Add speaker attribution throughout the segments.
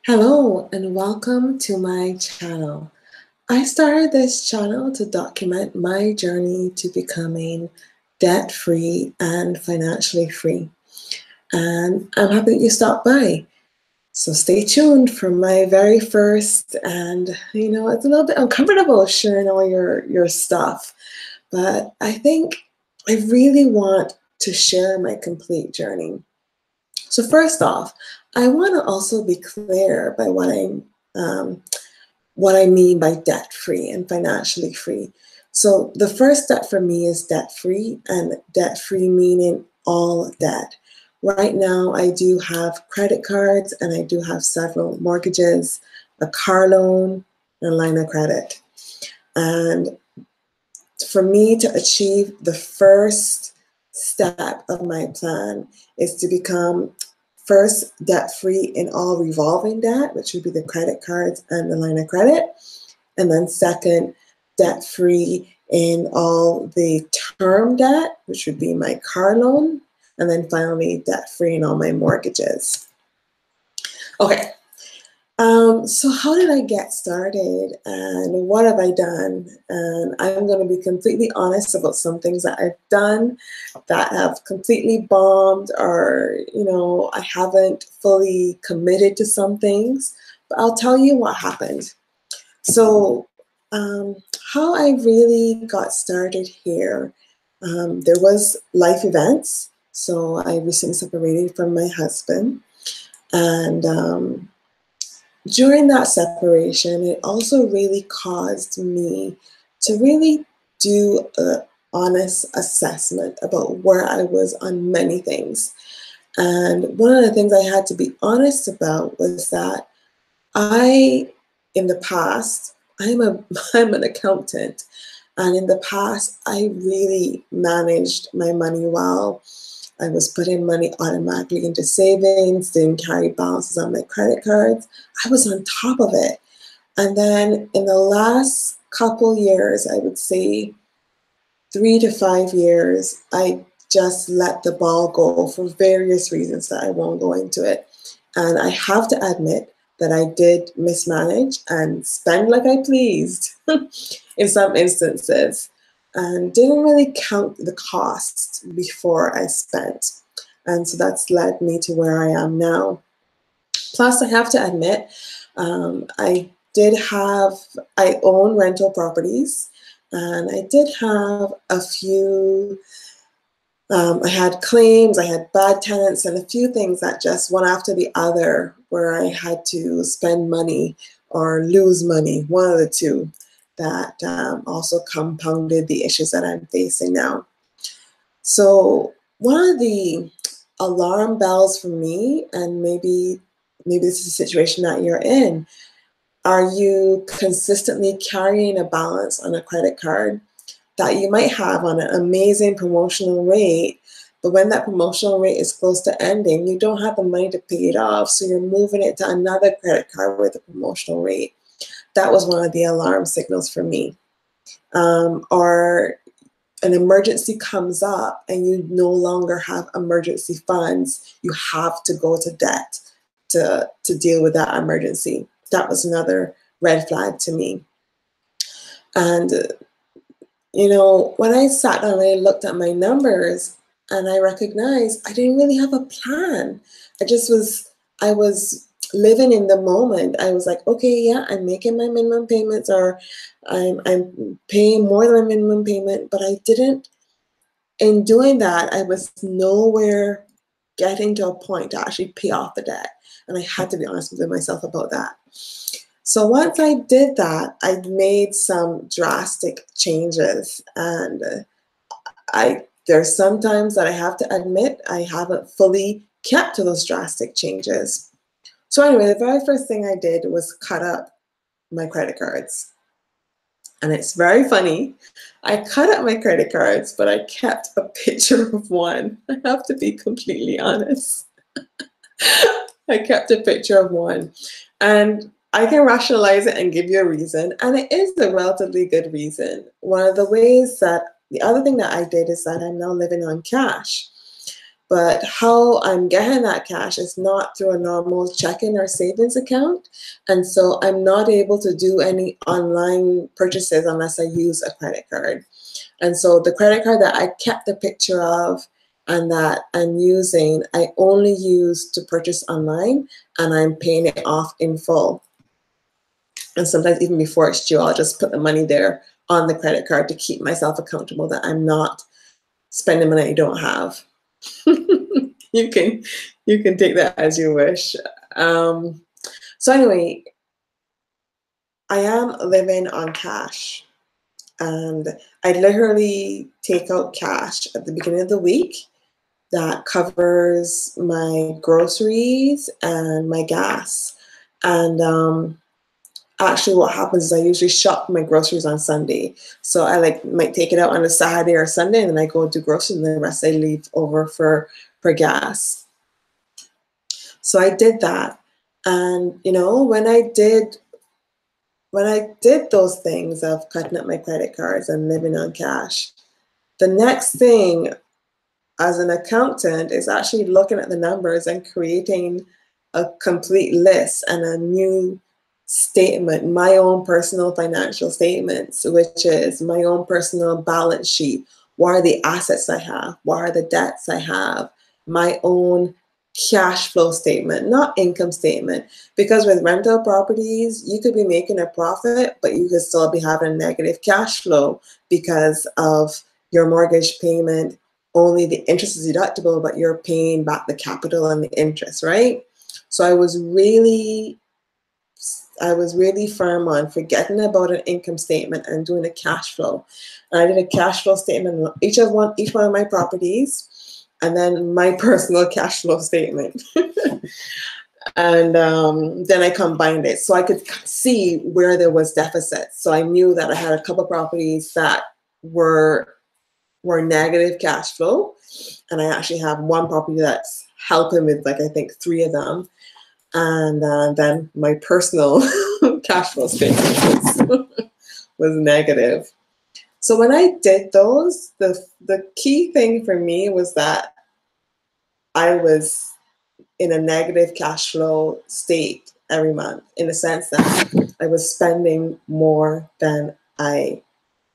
Speaker 1: Hello and welcome to my channel. I started this channel to document my journey to becoming debt-free and financially free. And I'm happy that you stopped by. So stay tuned for my very first, and it's a little bit uncomfortable sharing all your stuff, but I think I really want to share my complete journey. So first off, I want to also be clear by what I mean by debt-free and financially free. So the first step for me is debt-free, and debt-free meaning all debt. Right now, I do have credit cards and I do have several mortgages, a car loan, and a line of credit. And for me to achieve the first step of my plan is to become first debt-free in all revolving debt, which would be the credit cards and the line of credit. And then second, debt-free in all the term debt, which would be my car loan. And then finally, debt-free in all my mortgages. Okay, so how did I get started and what have I done? And I'm going to be completely honest about some things that I've done that have completely bombed, or, I haven't fully committed to some things, but I'll tell you what happened. So how I really got started here, there was life events. So I recently separated from my husband, and during that separation, it also really caused me to really do an honest assessment about where I was on many things. And one of the things I had to be honest about was that in the past, I'm an accountant, and in the past, I really managed my money well. I was putting money automatically into savings, didn't carry balances on my credit cards. I was on top of it. And then in the last couple years, I would say 3 to 5 years, I just let the ball go for various reasons that I won't go into it. And I have to admit that I did mismanage and spend like I pleased in some instances, and didn't really count the costs before I spent. And so that's led me to where I am now. Plus, I have to admit, I own rental properties, and I did have a few, I had claims, I had bad tenants, and a few things that just one after the other where I had to spend money or lose money, one of the two, that also compounded the issues that I'm facing now. So one of the alarm bells for me, and maybe this is a situation that you're in, are you consistently carrying a balance on a credit card that you might have on an amazing promotional rate, but when that promotional rate is close to ending, you don't have the money to pay it off, so you're moving it to another credit card with a promotional rate? That was one of the alarm signals for me. Or an emergency comes up and you no longer have emergency funds, you have to go to debt to deal with that emergency. That was another red flag to me. And when I sat down and I looked at my numbers, and I recognized I didn't really have a plan. I was living in the moment. I was like, okay, yeah, I'm making my minimum payments, or I'm paying more than my minimum payment, but I didn't, in doing that, I was nowhere getting to a point to actually pay off the debt. And I had to be honest with myself about that. So once I did that, I made some drastic changes, and there's sometimes that I have to admit I haven't fully kept to those drastic changes. So anyway, the very first thing I did was cut up my credit cards. And it's very funny. I cut up my credit cards, but I kept a picture of one. I have to be completely honest. I kept a picture of one. And I can rationalize it and give you a reason, and it is a relatively good reason. The other thing that I did is that I'm now living on cash. But how I'm getting that cash is not through a normal checking or savings account. And so I'm not able to do any online purchases unless I use a credit card. And so the credit card that I kept the picture of and that I'm using, I only use to purchase online, and I'm paying it off in full. And sometimes even before it's due, I'll just put the money there on the credit card to keep myself accountable that I'm not spending money I don't have. you can take that as you wish. So anyway, I am living on cash, and I literally take out cash at the beginning of the week that covers my groceries and my gas. And actually what happens is I usually shop my groceries on Sunday. So I might take it out on a Saturday or Sunday, and then I go do groceries, and the rest I leave over for gas. So I did that. And when I did those things of cutting up my credit cards and living on cash, the next thing as an accountant is actually looking at the numbers and creating a complete list and a new statement, my own personal financial statements, which is my own personal balance sheet. What are the assets I have? What are the debts I have? My own cash flow statement, not income statement. Because with rental properties, you could be making a profit, but you could still be having a negative cash flow because of your mortgage payment. Only the interest is deductible, but you're paying back the capital and the interest, right? So I was really firm on forgetting about an income statement and doing a cash flow. And I did a cash flow statement on each one of my properties, and then my personal cash flow statement. And then I combined it so I could see where there was deficits. So I knew that I had a couple of properties that were negative cash flow, and I actually have one property that's helping with I think 3 of them. And then my personal cash flow statement was negative. So when I did those, the key thing for me was that I was in a negative cash flow state every month, in the sense that I was spending more than I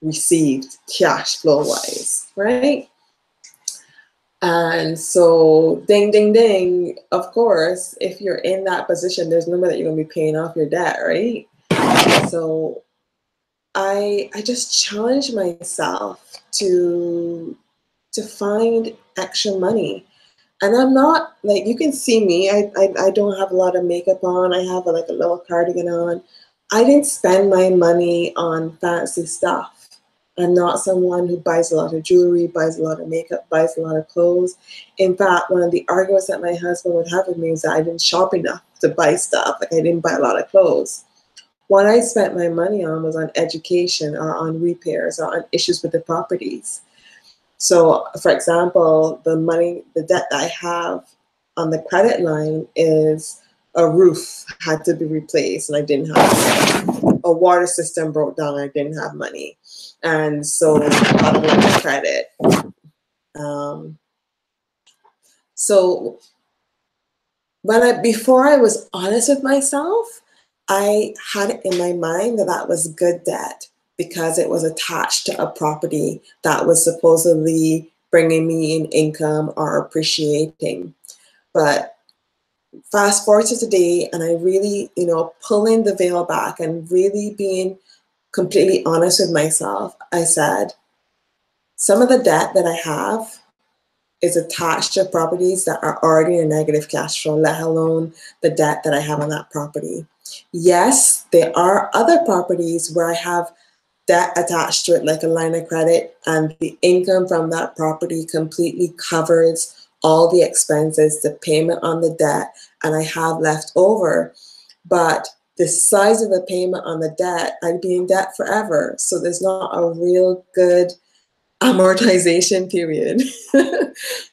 Speaker 1: received cash flow wise, right? And so ding, ding, ding, of course, if you're in that position, there's no way that you're going to be paying off your debt, right? So I just challenged myself to find extra money. And I'm not, you can see me, I don't have a lot of makeup on. I have a little cardigan on. I didn't spend my money on fancy stuff. I'm not someone who buys a lot of jewelry, buys a lot of makeup, buys a lot of clothes. In fact, one of the arguments that my husband would have with me is that I didn't shop enough to buy stuff. I didn't buy a lot of clothes. What I spent my money on was on education or on repairs or on issues with the properties. So, for example, the debt that I have on the credit line is a roof had to be replaced, and I didn't have money. A water system broke down, and I didn't have money. And so I went to credit. So before I was honest with myself, I had it in my mind that was good debt because it was attached to a property that was supposedly bringing me in income or appreciating. But fast forward to today, and I really, pulling the veil back and really being completely honest with myself, I said, some of the debt that I have is attached to properties that are already in a negative cash flow, let alone the debt that I have on that property. Yes, there are other properties where I have debt attached to it, like a line of credit, and the income from that property completely covers all the expenses, the payment on the debt, and I have left over. But the size of the payment on the debt, I'd be in debt forever. So there's not a real good amortization period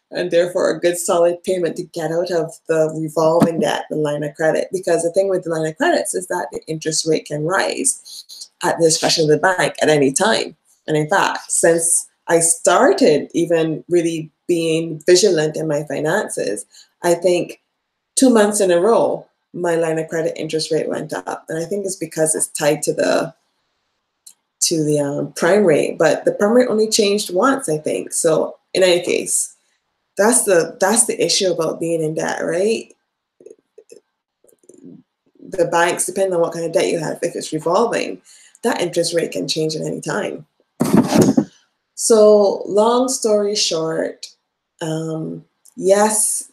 Speaker 1: and therefore a good solid payment to get out of the revolving debt, the line of credit. Because the thing with the line of credits is that the interest rate can rise at the discretion of the bank at any time. And in fact, since I started even really being vigilant in my finances, I think 2 months in a row, my line of credit interest rate went up. And I think it's because it's tied to the prime rate, but the prime rate only changed once, I think. So in any case, that's the issue about being in debt, right? The banks, depending on what kind of debt you have, if it's revolving, that interest rate can change at any time. So long story short, yes,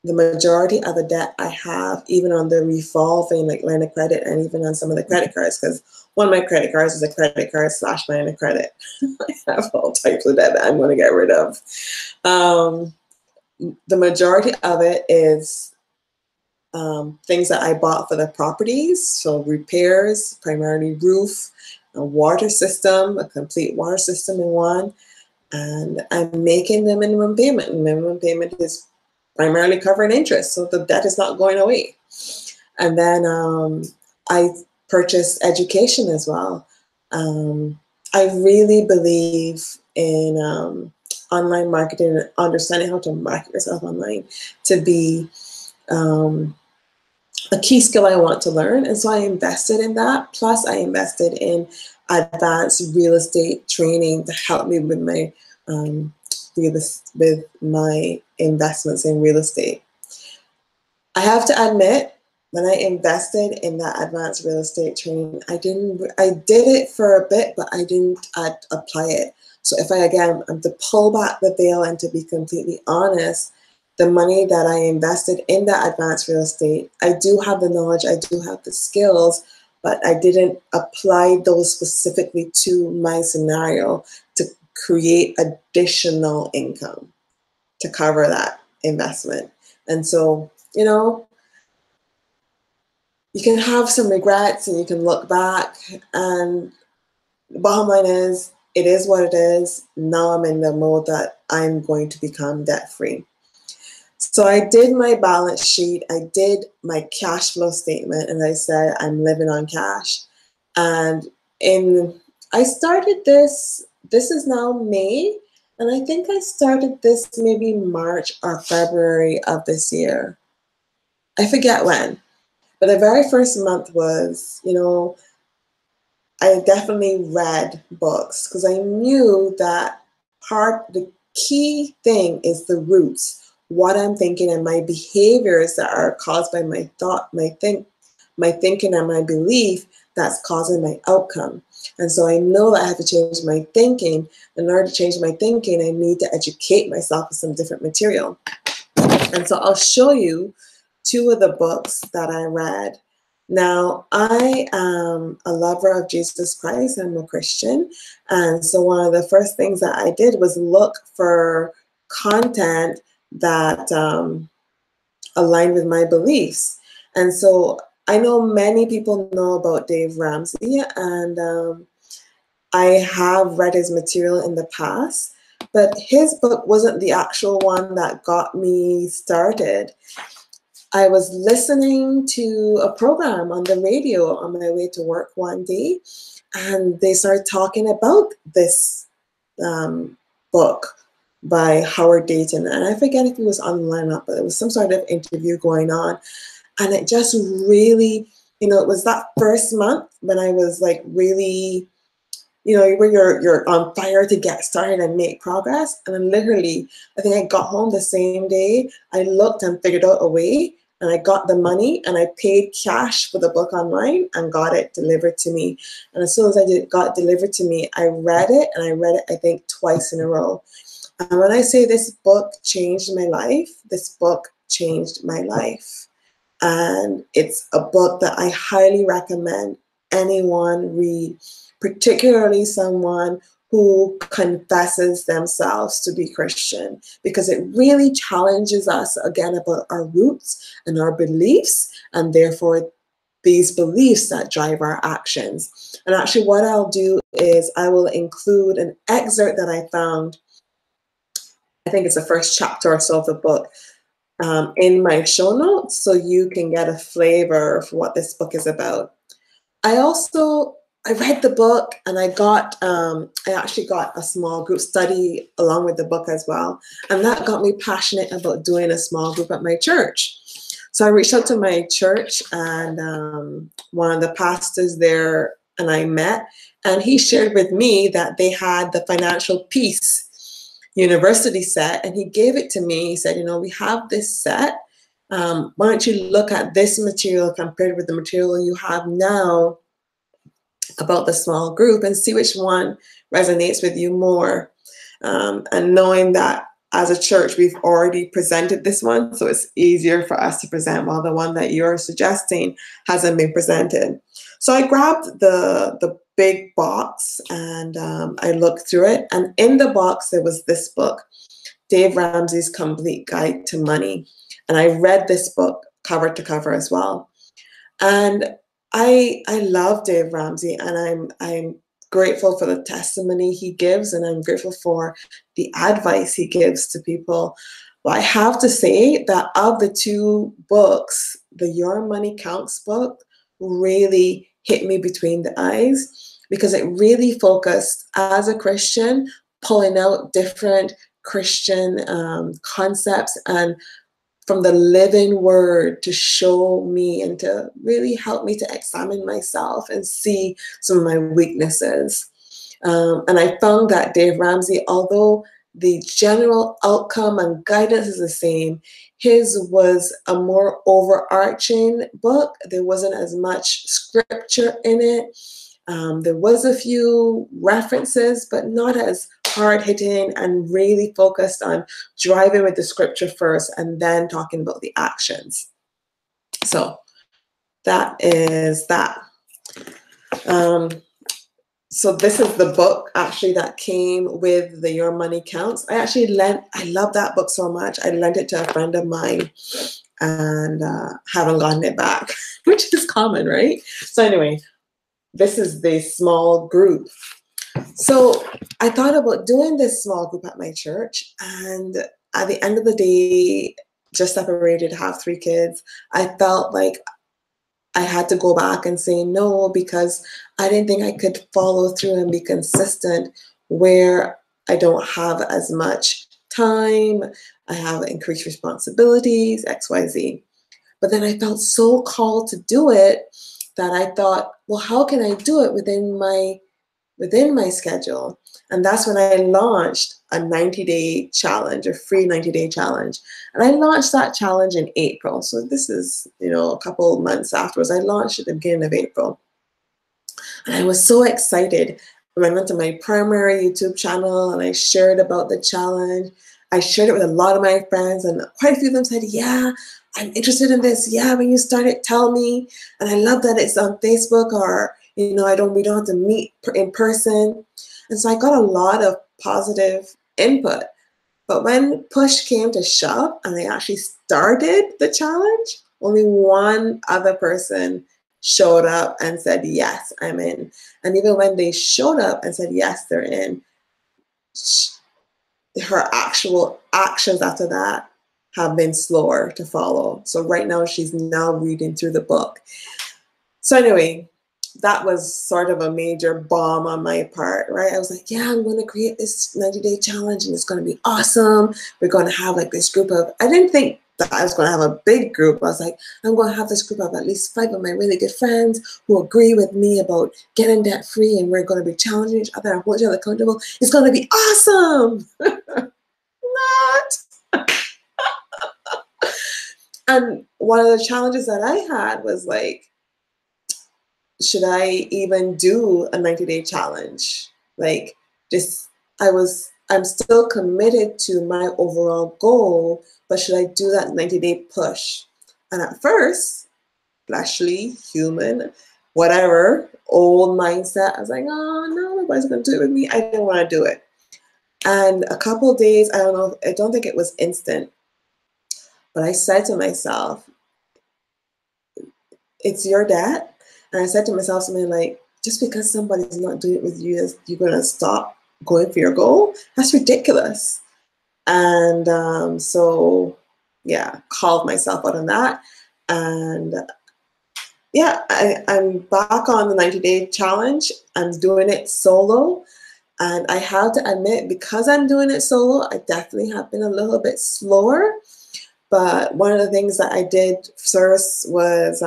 Speaker 1: the majority of the debt I have, even on the revolving like line of credit and even on some of the credit cards, because one of my credit cards is a credit card / line of credit. I have all types of debt that I'm going to get rid of. The majority of it is things that I bought for the properties, so repairs, primarily roof, a water system, a complete water system in one, and I'm making the minimum payment. And minimum payment is primarily covering interest, so the debt is not going away. And then I purchased education as well. I really believe in online marketing and understanding how to market yourself online to be a key skill I want to learn. And so I invested in that. Plus I invested in advanced real estate training to help me with my investments in real estate. I have to admit, when I invested in that advanced real estate training, I did it for a bit, but I didn't apply it. So if I'm to pull back the veil and to be completely honest, the money that I invested in that advanced real estate, I do have the knowledge, I do have the skills, but I didn't apply those specifically to my scenario to create additional income to cover that investment. And so, you can have some regrets and you can look back, and the bottom line is, it is what it is. Now I'm in the mode that I'm going to become debt-free. So I did my balance sheet, I did my cash flow statement, and I said I'm living on cash. And I started this is now May, and I think I started this maybe March or February of this year. I forget when. But the very first month was, I definitely read books because I knew that the key thing is the roots, what I'm thinking and my behaviors that are caused by my thought, my thinking and my belief that's causing my outcome. And so I know that I have to change my thinking. In order to change my thinking, I need to educate myself with some different material. And so I'll show you 2 of the books that I read. Now, I am a lover of Jesus Christ. I'm a Christian. And so one of the first things that I did was look for content that aligned with my beliefs. And so I know many people know about Dave Ramsey, and I have read his material in the past, but his book wasn't the actual one that got me started. I was listening to a program on the radio on my way to work one day, and they started talking about this book by Howard Dayton. And I forget if it was online or not, but it was some sort of interview going on. And it just really, it was that first month when I was like really, where you're on fire to get started and make progress. And then literally, I think I got home the same day. I looked and figured out a way, and I got the money and I paid cash for the book online and got it delivered to me. And as soon as got it delivered to me, I read it, and I read it, I think, twice in a row. And when I say this book changed my life, this book changed my life. And it's a book that I highly recommend anyone read, particularly someone who confesses themselves to be Christian, because it really challenges us again about our roots and our beliefs, and therefore these beliefs that drive our actions. And actually what I'll do is I will include an excerpt that I found, I think it's the first chapter or so of the book, in my show notes, so you can get a flavor for what this book is about. I also I read the book, and I actually got a small group study along with the book as well. And that got me passionate about doing a small group at my church. So I reached out to my church, and one of the pastors there and I met, and he shared with me that they had the Financial Peace University set, and he gave it to me. He said, we have this set. Why don't you look at this material compared with the material you have now about the small group and see which one resonates with you more. And knowing that as a church, we've already presented this one, so it's easier for us to present, while the one that you're suggesting hasn't been presented. So I grabbed the big box, and I looked through it. And in the box, there was this book, Dave Ramsey's Complete Guide to Money. And I read this book cover to cover as well. And I love Dave Ramsey, and I'm grateful for the testimony he gives, and I'm grateful for the advice he gives to people. But I have to say that of the two books, the Your Money Counts book really hit me between the eyes, because it really focused, as a Christian, pulling out different Christian concepts and from the living word to show me and to really help me to examine myself and see some of my weaknesses. And I found that Dave Ramsey, although the general outcome and guidance is the same, his was a more overarching book. There wasn't as much scripture in it. There was a few references, but not as hard-hitting, and really focused on driving with the scripture first and then talking about the actions. So that is that. So this is the book actually that came with the Your Money Counts. I love that book so much. I lent it to a friend of mine and haven't gotten it back, which is common, right? So anyway, this is the small group. So I thought about doing this small group at my church, and at the end of the day, just separated, have 3 kids, I felt like I had to go back and say no, because I didn't think I could follow through and be consistent where I don't have as much time, I have increased responsibilities, XYZ. But then I felt so called to do it that I thought, well, how can I do it within my schedule? And that's when I launched a 90-day challenge, a free 90-day challenge. And I launched that challenge in April. So this is, a couple months afterwards. I launched it at the beginning of April. And I was so excited. I went to my primary YouTube channel and I shared about the challenge. I shared it with a lot of my friends, and quite a few of them said, yeah, I'm interested in this. Yeah, when you start it, tell me. And I love that it's on Facebook, or we don't have to meet in person. And so I got a lot of positive input. But when push came to shove and I actually started the challenge, only one other person showed up and said, yes, I'm in. And even when they showed up and said, yes, they're in, her actual actions after that have been slower to follow. So right now she's now reading through the book. So anyway, that was sort of a major bomb on my part, right? I was like, yeah, I'm going to create this 90-day challenge and it's going to be awesome. We're going to have like this group of, I didn't think that I was going to have a big group. I was like, I'm going to have this group of at least 5 of my really good friends who agree with me about getting debt free, and we're going to be challenging each other and hold each other accountable. It's going to be awesome. Not. And one of the challenges that I had was like, should I even do a 90-day challenge? Like, I'm still committed to my overall goal, but should I do that 90-day push? And at first, fleshly, human, whatever, old mindset, I was like, oh no, nobody's gonna do it with me. I didn't want to do it. And a couple of days, I don't think it was instant, but I said to myself, it's your debt. And I said to myself something like, just because somebody's not doing it with you, you're going to stop going for your goal? That's ridiculous. And so, yeah, called myself out on that. And yeah, I'm back on the 90-day challenge. I'm doing it solo. And I have to admit, because I'm doing it solo, I definitely have been a little bit slower. But one of the things that I did first was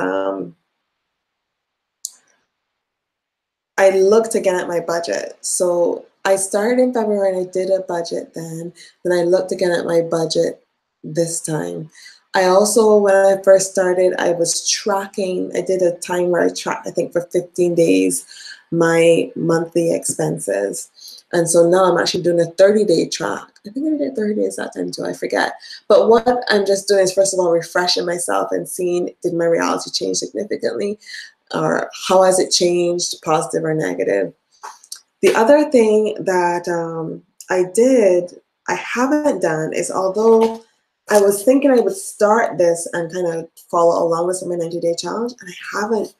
Speaker 1: I looked again at my budget. So I started in February and I did a budget then. Then I looked again at my budget this time. I also, when I first started, I was tracking. I did a time where I tracked, I think for 15 days, my monthly expenses. And so now I'm actually doing a 30-day track. I think I did 30 days that time too, I forget. But what I'm just doing is, first of all, refreshing myself and seeing, did my reality change significantly? Or how has it changed, positive or negative? The other thing that I haven't done is, although I was thinking I would start this and kind of follow along with my 90-day challenge, and I haven't.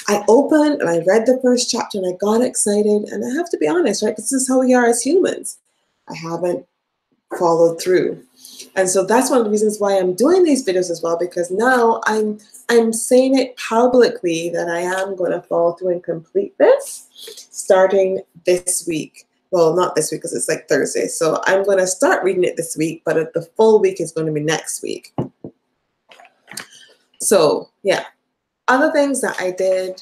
Speaker 1: I opened and I read the first chapter and I got excited, and I have to be honest, right? Because this is how we are as humans. I haven't followed through. And so that's one of the reasons why I'm doing these videos as well, because now I'm saying it publicly that I am going to follow through and complete this starting this week. Well, not this week because it's like Thursday. So I'm going to start reading it this week, but the full week is going to be next week. So yeah, other things that I did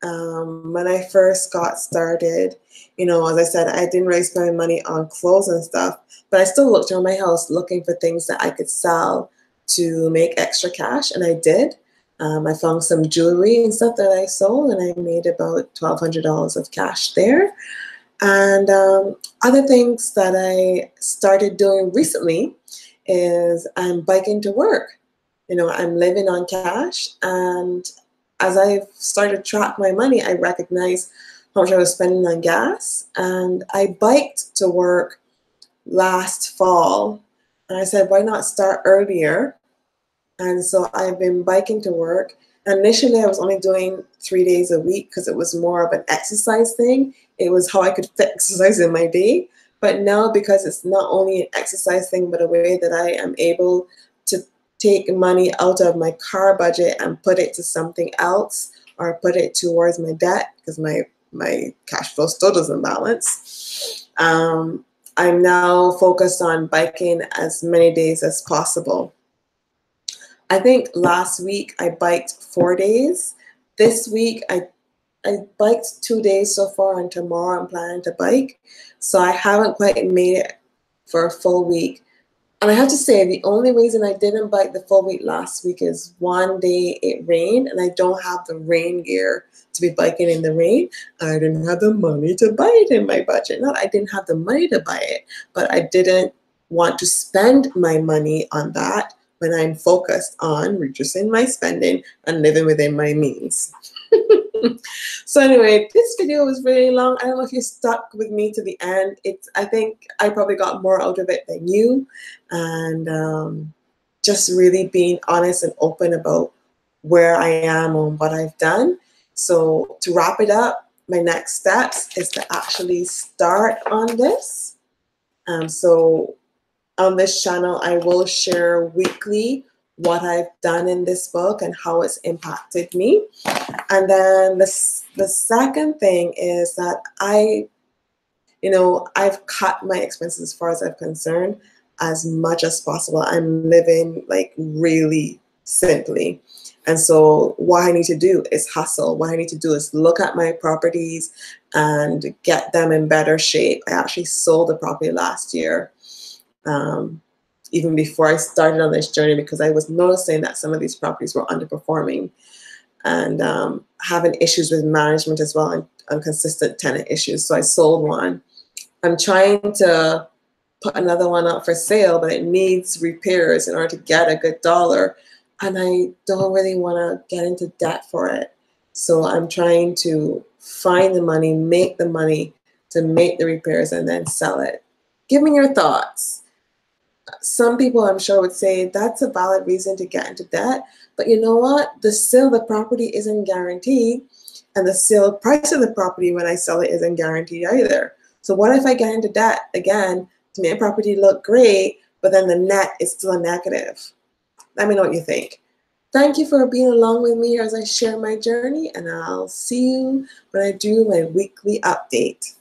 Speaker 1: when I first got started, you know, as I said, I didn't really spend money on clothes and stuff, but I still looked around my house looking for things that I could sell to make extra cash, and I did. I found some jewelry and stuff that I sold, and I made about $1,200 of cash there. And other things that I started doing recently is I'm biking to work. You know, I'm living on cash, and as I started to track my money, I recognized how much I was spending on gas. And I biked to work last fall. And I said, why not start earlier? And so I've been biking to work. Initially, I was only doing 3 days a week because it was more of an exercise thing. It was how I could fit exercise in my day. But now, because it's not only an exercise thing, but a way that I am able to take money out of my car budget and put it to something else, or put it towards my debt, because my cash flow still doesn't balance. I'm now focused on biking as many days as possible. I think last week I biked 4 days. This week I biked 2 days so far, and tomorrow I'm planning to bike. So I haven't quite made it for a full week. And I have to say, the only reason I didn't bike the full week last week is one day it rained, and I don't have the rain gear to be biking in the rain. I didn't have the money to buy it in my budget. Not I didn't have the money to buy it, but I didn't want to spend my money on that when I'm focused on reducing my spending and living within my means. So anyway, this video was really long. I don't know if you stuck with me to the end. I think I probably got more out of it than you, and just really being honest and open about where I am and what I've done. So to wrap it up, my next steps is to actually start on this. So on this channel, I will share weekly what I've done in this book and how it's impacted me. And then the second thing is that I've cut my expenses as far as I'm concerned as much as possible. I'm living like really simply. And so what I need to do is hustle. What I need to do is look at my properties and get them in better shape. I actually sold a property last year, even before I started on this journey, because I was noticing that some of these properties were underperforming and having issues with management as well, and inconsistent tenant issues. So I sold one. I'm trying to put another one up for sale, but it needs repairs in order to get a good dollar. And I don't really want to get into debt for it. So I'm trying to find the money, make the money to make the repairs and then sell it. Give me your thoughts. Some people, I'm sure, would say that's a valid reason to get into debt. But you know what? The sale of the property isn't guaranteed. And the sale price of the property when I sell it isn't guaranteed either. So what if I get into debt again to make property look great, but then the net is still a negative? Let me know what you think. Thank you for being along with me as I share my journey, and I'll see you when I do my weekly update.